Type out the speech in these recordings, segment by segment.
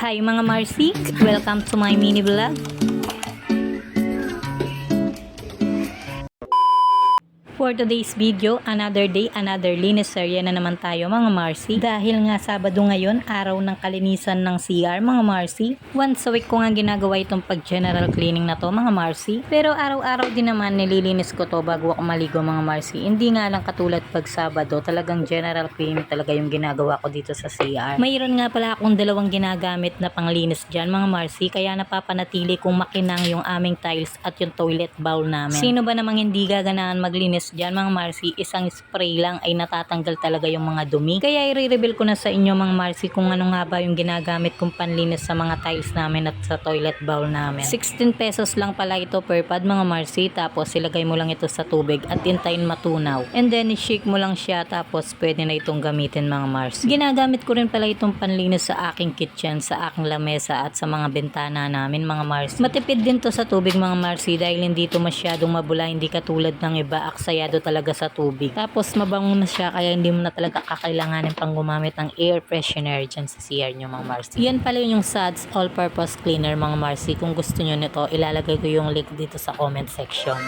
Hi mga Marcy, welcome to my mini vlog. For today's video, another day, another linis serye na naman tayo mga Marcy. Dahil nga Sabado ngayon, araw ng kalinisan ng CR mga Marcy. Once a week ko nga ginagawa itong pag-general cleaning na to mga Marcy. Pero araw-araw din naman nililinis ko to bago ako maligo mga Marcy. Hindi nga lang katulad pag Sabado, talagang general cleaning talaga yung ginagawa ko dito sa CR. Mayroon nga pala akong dalawang ginagamit na panglinis dyan mga Marcy. Kaya napapanatili kong makinang yung aming tiles at yung toilet bowl namin. Sino ba namang hindi gaganaan maglinis dyan mga Marcy, isang spray lang ay natatanggal talaga yung mga dumi. Kaya i-reveal ko na sa inyo mga Marcy kung ano nga ba yung ginagamit kong panlinis sa mga tiles namin at sa toilet bowl namin. 16 pesos lang pala ito per pad mga Marcy, tapos ilagay mo lang ito sa tubig at hintayin matunaw. And then i-shake mo lang siya, tapos pwede na itong gamitin mga Marcy. Ginagamit ko rin pala itong panlinis sa aking kitchen, sa aking lamesa at sa mga bintana namin mga Marcy. Matipid din to sa tubig mga Marcy dahil hindi to masyadong mabula, hindi katulad ng iba, aksayado talaga sa tubig. Tapos mabango na siya kaya hindi mo na talaga kakailanganin pang gumamit ng air freshener dyan sa CR nyo mga Marcy. Yan pala yung Suds All-Purpose Cleaner mga Marcy. Kung gusto nyo nito, ilalagay ko yung link dito sa comment section.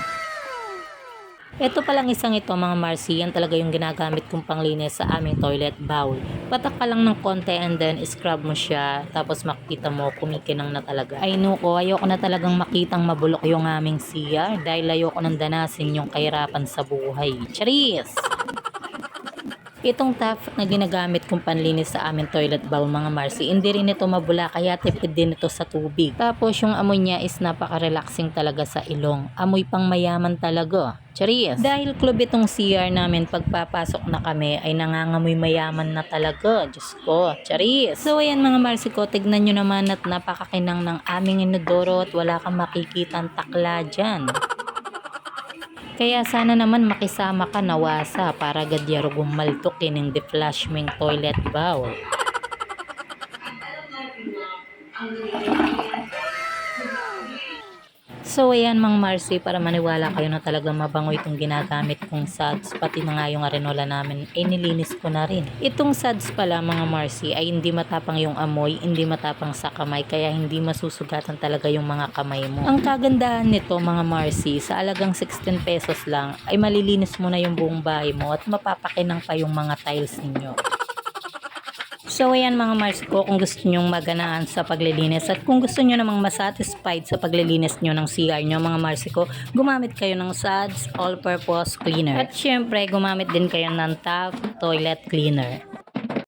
Ito palang isang ito mga Marcy, yan talaga yung ginagamit kong panglinis sa aming toilet bowl. Patak ka lang ng konti and then scrub mo siya, tapos makikita mo kumikinang na talaga. Ay nuko, ayoko na talagang makitang mabulok yung aming CR dahil ayoko nang danasin yung kahirapan sa buhay. Charis! Itong tap na ginagamit kong panlinis sa aming toilet bowl mga Marcy, hindi rin ito mabula kaya tipid din ito sa tubig. Tapos yung amoy niya is napaka-relaxing talaga sa ilong. Amoy pang mayaman talaga. Charis! Dahil club itong CR namin, pagpapasok na kami ay nangangamoy mayaman na talaga. Diyos ko, charis! So ayan mga Marcy ko, tignan nyo naman at napakakinang ng aming inodoro at wala kang makikitang takla dyan. Kaya sana naman makisama ka nawasa para gadyaro gumaltok kining deflashing toilet bowl. So ayan mga Marcy, para maniwala kayo na talagang mabango itong ginagamit kong suds, pati na nga yung arenola namin ay nilinis ko na rin. Itong suds pala mga Marcy ay hindi matapang yung amoy, hindi matapang sa kamay, kaya hindi masusugatan talaga yung mga kamay mo. Ang kagandahan nito mga Marcy, sa alagang 16 pesos lang ay malilinis mo na yung buong bahay mo at mapapakinang pa yung mga tiles ninyo. So ayan mga Marcy ko, kung gusto nyong maganaan sa paglilinis at kung gusto nyo namang masatisfied sa paglilinis nyo ng CR nyo mga Marcy ko, gumamit kayo ng Suds All-Purpose Cleaner. At syempre gumamit din kayo ng Tap Toilet Cleaner.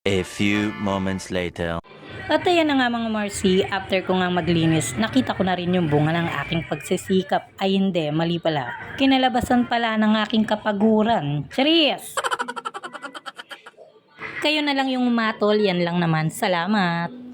A few moments later. At ayan na nga mga Marcy, after ko nga maglinis, nakita ko na rin yung bunga ng aking pagsisikap. Ay hindi, mali pala. Kinalabasan pala ng aking kapaguran. Charis! Kayo na lang yung umatol, yan lang naman. Salamat!